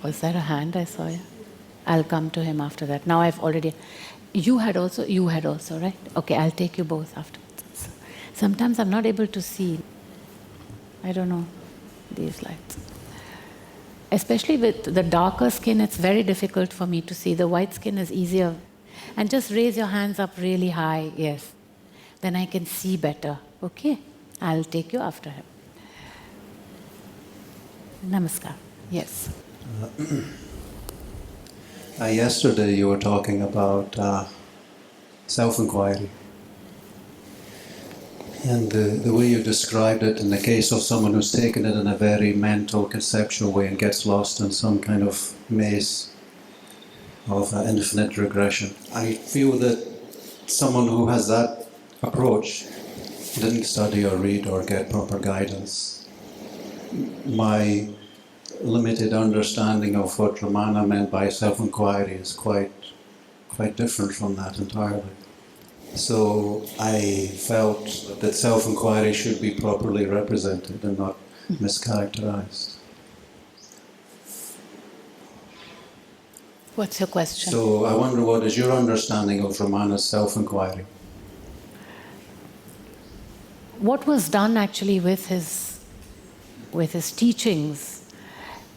Was there a hand I saw? Yeah. I'll come to him after that. Now I've already... You had also, right? Okay, I'll take you both afterwards. Sometimes I'm not able to see. I don't know, these lights. Especially with the darker skin, it's very difficult for me to see. The white skin is easier. And just raise your hands up really high, yes. Then I can see better. Okay, I'll take you after him. Namaskar. Yes. Yesterday you were talking about self-inquiry. And the way you described it in the case of someone who's taken it in a very mental, conceptual way and gets lost in some kind of maze of infinite regression. I feel that someone who has that approach didn't study or read or get proper guidance. My limited understanding of what Ramana meant by self-inquiry is quite different from that entirely. So I felt that self-inquiry should be properly represented and not mischaracterized. What's your question? So I wonder, what is your understanding of Ramana's self-inquiry? What was done actually with his teachings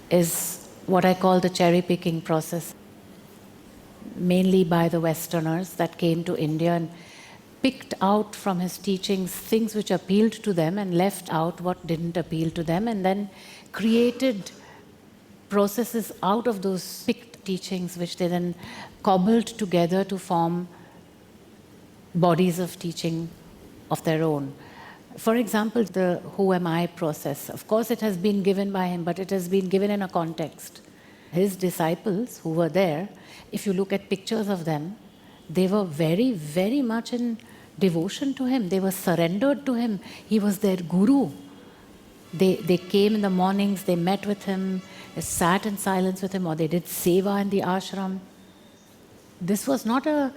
is what I call the cherry-picking process, mainly by the Westerners that came to India and picked out from his teachings things which appealed to them and left out what didn't appeal to them, and then created processes out of those picked teachings which they then cobbled together to form bodies of teaching of their own. For example, the Who Am I process, of course it has been given by him, but it has been given in a context. His disciples who were there, if you look at pictures of them, they were very, very much in devotion to him. They were surrendered to him. He was their guru. They came in the mornings, they met with him, they sat in silence with him, or they did seva in the ashram. This was not a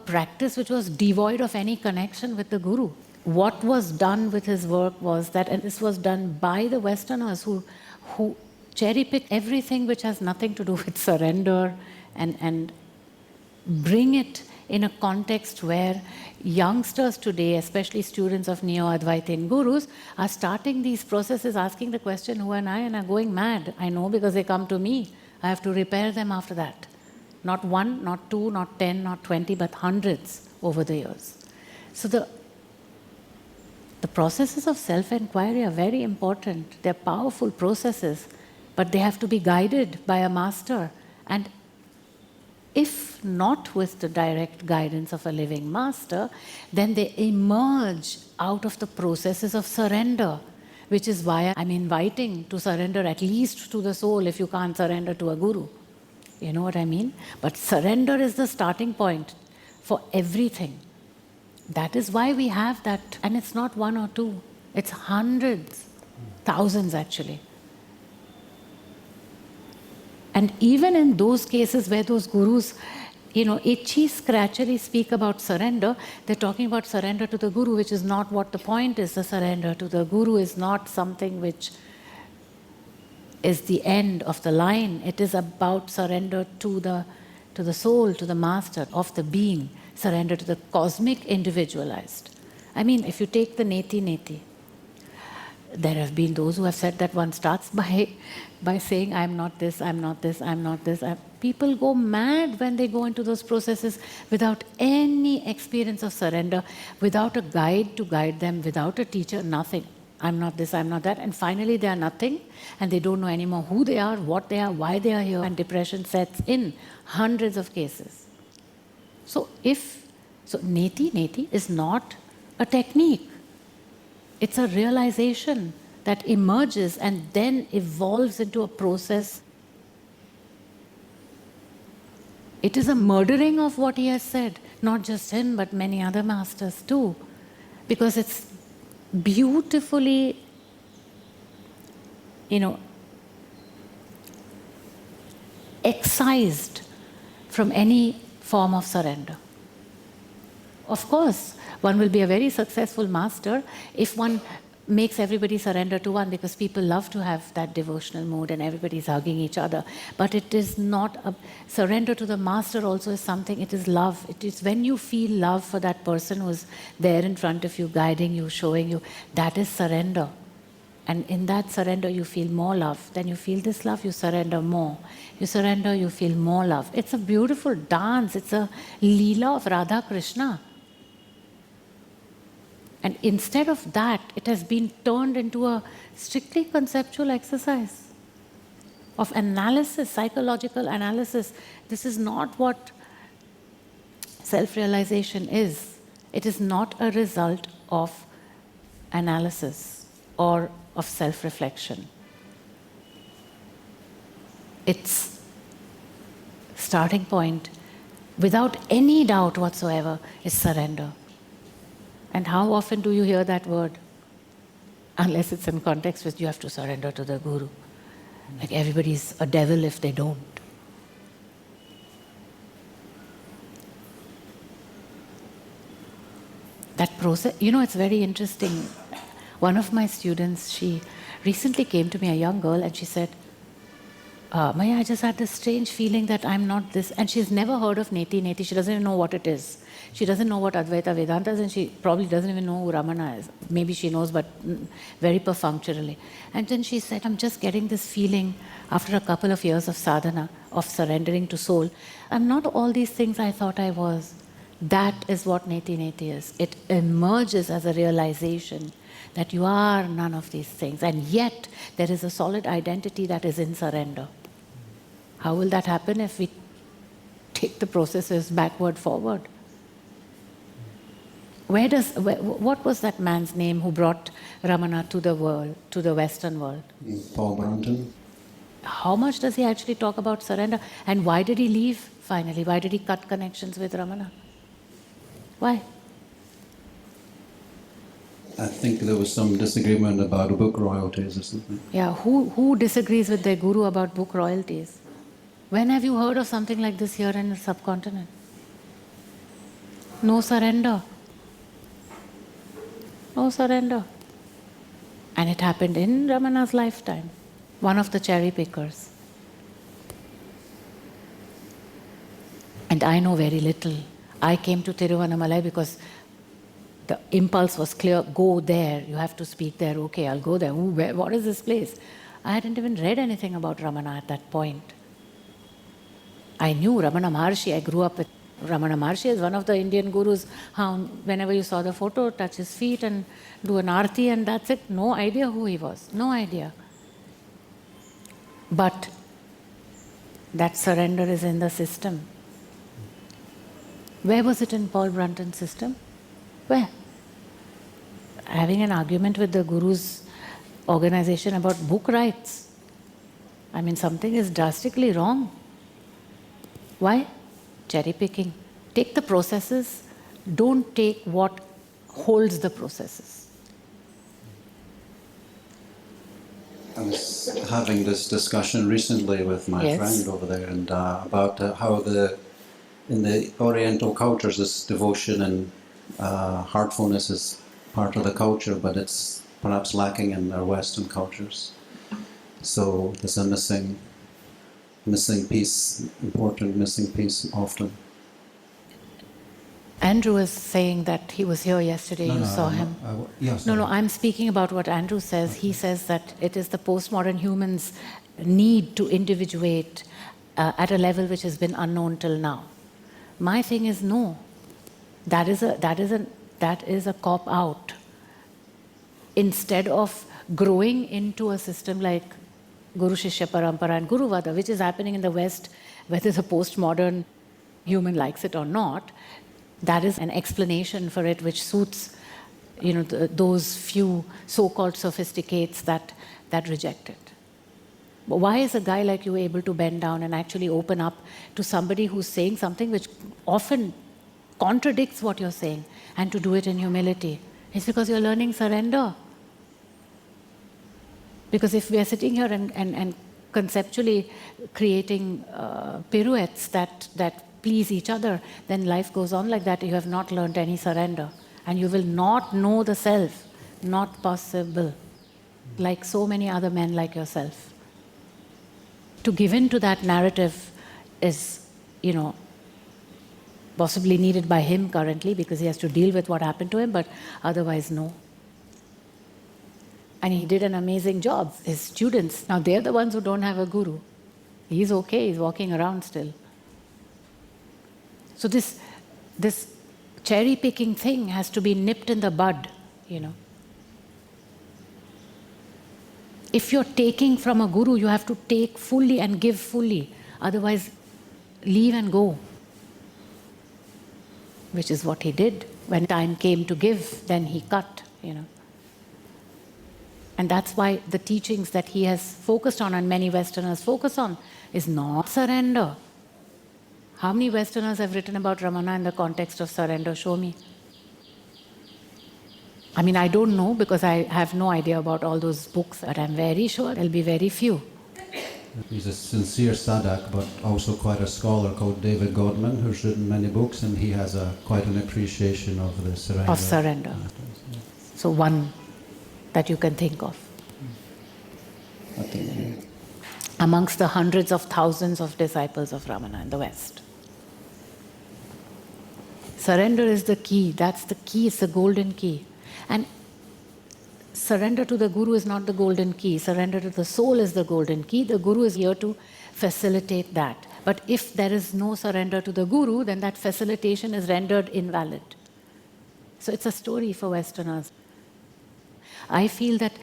practice which was devoid of any connection with the guru. What was done with his work was that, and this was done by the Westerners who cherry-pick everything which has nothing to do with surrender and bring it in a context where youngsters today, especially students of Neo-Advaitin gurus, are starting these processes, asking the question, who am I? And are going mad. I know because they come to me. I have to repair them after that. Not one, not two, not 10, not 20, but hundreds over the years. So the processes of self-inquiry are very important. They're powerful processes, but they have to be guided by a master. And if not with the direct guidance of a living master, then they emerge out of the processes of surrender, which is why I'm inviting to surrender at least to the soul if you can't surrender to a guru. You know what I mean? But surrender is the starting point for everything. That is why we have that, and it's not one or two, it's hundreds, thousands actually. And even in those cases where those gurus, itchy, scratchily speak about surrender, they're talking about surrender to the guru, which is not what the point is. The surrender to the guru is not something which is the end of the line. It is about surrender to the soul, to the master of the being, surrender to the cosmic individualized. I mean, if you take the neti, there have been those who have said that one starts by saying, I'm not this, I'm not this, I'm not this. People go mad when they go into those processes without any experience of surrender, without a guide to guide them, without a teacher, nothing. I'm not this, I'm not that. And finally they are nothing, and they don't know anymore who they are, what they are, why they are here, and depression sets in hundreds of cases. So neti is not a technique. It's a realization that emerges and then evolves into a process. It is a murdering of what he has said, not just him, but many other masters too, because it's beautifully, excised from any form of surrender. Of course, one will be a very successful master if one makes everybody surrender to one, because people love to have that devotional mood and everybody's hugging each other. But it is not a surrender to the master. Also is something, it is love. It is when you feel love for that person who's there in front of you, guiding you, showing you, that is surrender. And in that surrender you feel more love. Then you feel this love, you surrender more. You surrender, you feel more love. It's a beautiful dance. It's a Leela of Radha Krishna. And instead of that, it has been turned into a strictly conceptual exercise of analysis, psychological analysis. This is not what self-realization is. It is not a result of analysis or of self-reflection. Its starting point, without any doubt whatsoever, is surrender. And how often do you hear that word? Unless it's in context with you have to surrender to the Guru. Like everybody's a devil if they don't. That process, it's very interesting. One of my students, she recently came to me, a young girl, and she said, Maya, I just had this strange feeling that I'm not this. And she's never heard of Neti Neti. She doesn't even know what it is. She doesn't know what Advaita Vedanta is, and she probably doesn't even know who Ramana is. Maybe she knows, but very perfunctorily. And then she said, I'm just getting this feeling after a couple of years of sadhana, of surrendering to soul. I'm not all these things I thought I was. That is what Neti Neti is. It emerges as a realization that you are none of these things. And yet, there is a solid identity that is in surrender. How will that happen if we take the processes backward, forward? What was that man's name who brought Ramana to the world, to the Western world? Paul Brunton. How much does he actually talk about surrender? And why did he leave finally? Why did he cut connections with Ramana? Why? I think there was some disagreement about book royalties or something. Yeah, who disagrees with their guru about book royalties? When have you heard of something like this here in the subcontinent? No surrender. No surrender. And it happened in Ramana's lifetime. One of the cherry pickers. And I know very little. I came to Tiruvannamalai because the impulse was clear, go there, you have to speak there, okay, I'll go there. Ooh, what is this place? I hadn't even read anything about Ramana at that point. I knew Ramana Maharshi, I grew up with Ramana Maharshi as one of the Indian gurus. Whenever you saw the photo, touch his feet and do an arti and that's it. No idea who he was, no idea. But that surrender is in the system. Where was it in Paul Brunton's system? Where? Having an argument with the Guru's organization about book rights. I mean, something is drastically wrong. Why? Cherry picking. Take the processes, don't take what holds the processes. I was having this discussion recently with my friend over there, and about how in the Oriental cultures, this devotion and heartfulness is part of the culture, but it's perhaps lacking in our Western cultures. So there's a missing piece, important missing piece often. Andrew was saying that he was here yesterday, you saw him. No, I'm speaking about what Andrew says. Okay. He says that it is the postmodern human's need to individuate at a level which has been unknown till now. My thing is no. That is a cop-out. Instead of growing into a system like Guru Shishya Parampara and Guru Vada, which is happening in the West, whether the postmodern human likes it or not, that is an explanation for it which suits, those few so-called sophisticates that reject it. But why is a guy like you able to bend down and actually open up to somebody who's saying something which often contradicts what you're saying, and to do it in humility? It's because you're learning surrender. Because if we are sitting here and conceptually creating pirouettes that please each other, then life goes on like that. You have not learned any surrender. And you will not know the self. not possible, like so many other men like yourself. To give in to that narrative is, possibly needed by him currently because he has to deal with what happened to him, but otherwise, no. And he did an amazing job. His students, now they're the ones who don't have a guru. He's okay, he's walking around still. So this cherry-picking thing has to be nipped in the bud, If you're taking from a guru, you have to take fully and give fully. Otherwise, leave and go. Which is what he did. When time came to give, then he cut, And that's why the teachings that he has focused on, and many Westerners focus on, is not surrender. How many Westerners have written about Ramana in the context of surrender? Show me. I mean, I don't know because I have no idea about all those books, but I'm very sure there'll be very few. He's a sincere sadhak, but also quite a scholar called David Godman, who's written many books, and he has quite an appreciation of the surrender. Of surrender. So one that you can think of. Amongst the hundreds of thousands of disciples of Ramana in the West. Surrender is the key. That's the key. It's the golden key. And surrender to the Guru is not the golden key. Surrender to the soul is the golden key. The Guru is here to facilitate that. But if there is no surrender to the Guru, then that facilitation is rendered invalid. So it's a story for Westerners. I feel that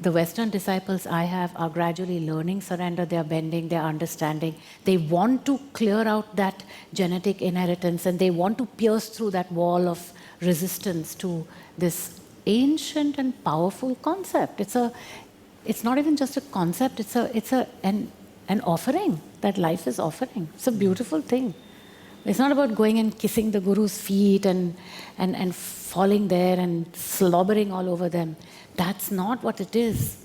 the Western disciples I have are gradually learning surrender, they are bending, they are understanding. They want to clear out that genetic inheritance and they want to pierce through that wall of resistance to this ancient and powerful concept. It's not even just a concept, it's an offering that life is offering. It's a beautiful thing. It's not about going and kissing the Guru's feet and falling there and slobbering all over them. That's not what it is.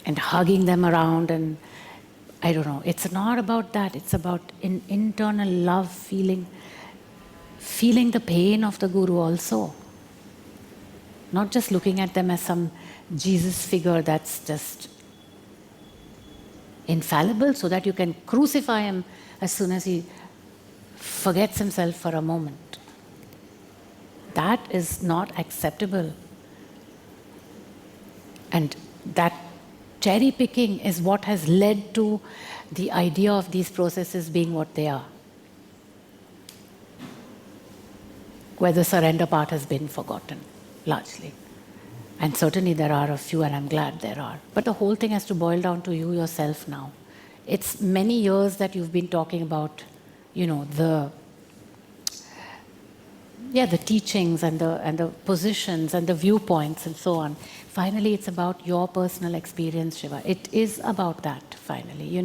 And hugging them around and I don't know. It's not about that. It's about internal love, feeling the pain of the Guru also. Not just looking at them as some Jesus figure that's just infallible so that you can crucify him as soon as he forgets himself for a moment. That is not acceptable. And that cherry picking is what has led to the idea of these processes being what they are. Where the surrender part has been forgotten, largely. And certainly there are a few, and I'm glad there are. But the whole thing has to boil down to you yourself now. It's many years that you've been talking about, the teachings and the positions and the viewpoints and so on. Finally, it's about your personal experience, Shiva. It is about that, finally,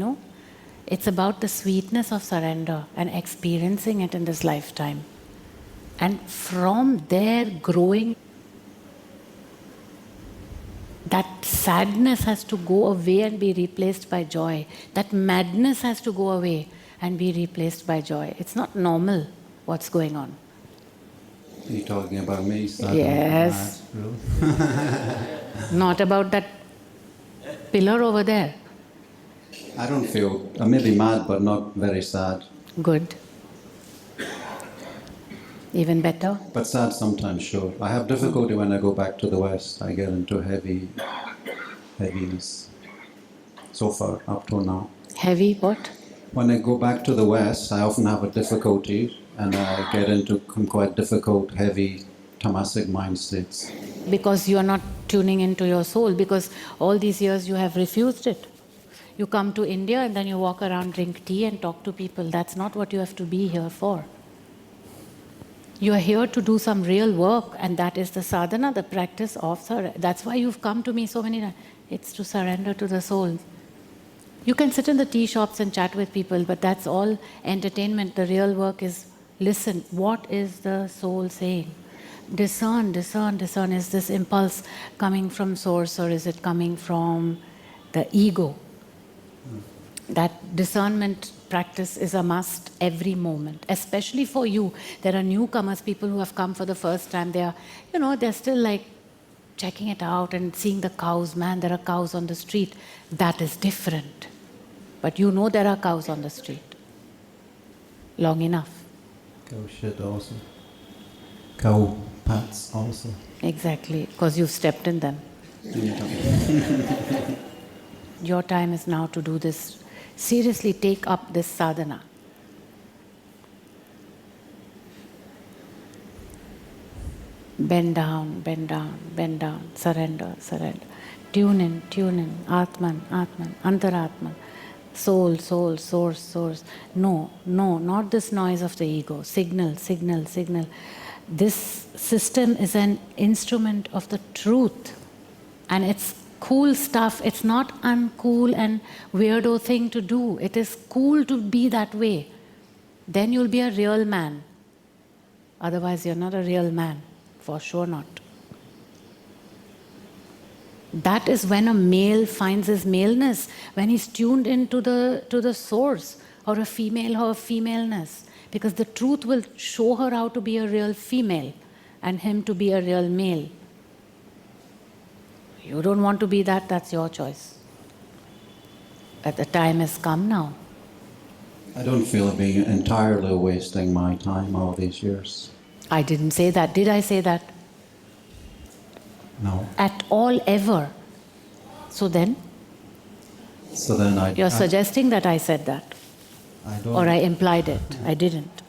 It's about the sweetness of surrender and experiencing it in this lifetime. And from there growing, that sadness has to go away and be replaced by joy. That madness has to go away and be replaced by joy. It's not normal what's going on. Are you talking about me? Yes. Not about that pillar over there. I don't feel, I may be mad but not very sad. Good. Even better? But sad sometimes, sure. I have difficulty when I go back to the West. I get into heaviness. So far, up till now. Heavy what? When I go back to the West, I often have a difficulty and I get into quite difficult, heavy, tamasic mind states. Because you are not tuning into your soul, because all these years you have refused it. You come to India and then you walk around, drink tea and talk to people. That's not what you have to be here for. You are here to do some real work, and that is the sadhana, the practice of surrender. That's why you've come to me so many times. It's to surrender to the soul. You can sit in the tea shops and chat with people, but that's all entertainment. The real work is listen. What is the soul saying? Discern. Is this impulse coming from source or is it coming from the ego? That discernment practice is a must every moment, especially for you. There are newcomers, people who have come for the first time. They are, they're still like checking it out and seeing the cows. Man, there are cows on the street. That is different. But there are cows on the street. Long enough. Cow shit also. Cow pats also. Exactly, because you've stepped in them. Your time is now to do this. Seriously, take up this sadhana. Bend down, bend down, bend down. Surrender, surrender. Tune in, Atman, Atman, Antaratman. Soul, soul, source, source. No, not this noise of the ego. Signal, signal, signal. This system is an instrument of the truth. And it's cool stuff. It's not uncool and weirdo thing to do. It is cool to be that way. Then you'll be a real man. Otherwise, you're not a real man. For sure not. That is when a male finds his maleness, when he's tuned into the source, or a female or a femaleness. Because the truth will show her how to be a real female and him to be a real male. You don't want to be that, that's your choice. But the time has come now. I don't feel it being entirely wasting my time all these years. I didn't say that. Did I say that? No. At all, ever. So then? You're suggesting that I said that. Or I implied it. I didn't.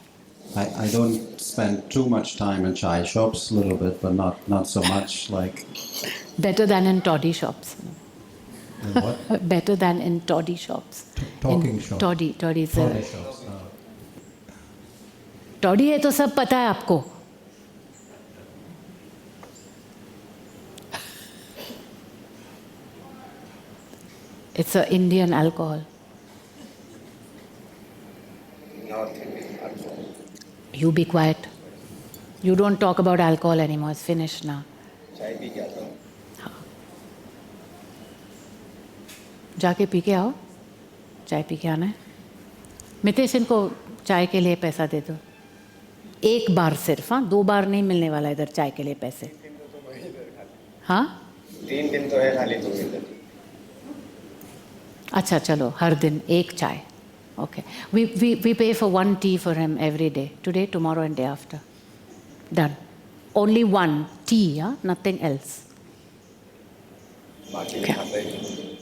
I don't spend too much time in chai shops, a little bit, but not so much like... Better than in toddy shops. In what? Better than in toddy shops. Talking shops. Toddy is Toddy shops. toddy है तो सब पता है आपको. It's an Indian alcohol. North Indian alcohol. You be quiet. You don't talk about alcohol anymore. It's finished now. चाय P के आता हूँ. जाके पी के आओ. चाय पी के आना है. मितेश इनको चाय के लिए पैसा दे दो. एक बार सिर्फ, हाँ, 2 बार नहीं मिलने वाला इधर चाय के लिए पैसे. हाँ? 3 दिन तो है खाली 2 दिन. अच्छा चलो, हर दिन एक चाय. Okay. We pay for 1 tea for him every day. Today, tomorrow and day after. Done. Only 1 tea, yeah? Nothing else. बाकी Okay. खाता ही नहीं.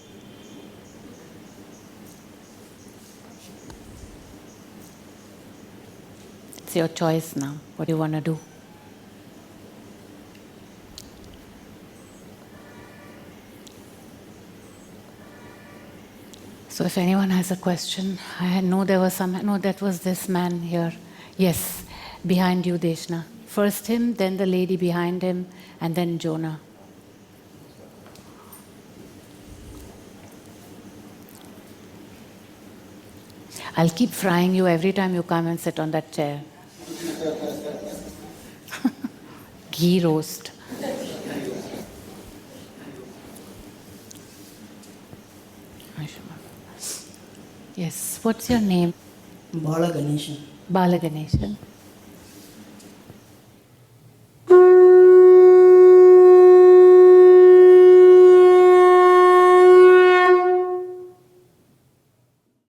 It's your choice now. What do you want to do? So if anyone has a question, I know there was no, that was this man here. Yes, behind you, Deshna. First him, then the lady behind him, and then Jonah. I'll keep frying you every time you come and sit on that chair. Ghee roast. Yes, what's your name? Bala Ganeshan. Bala Ganeshan.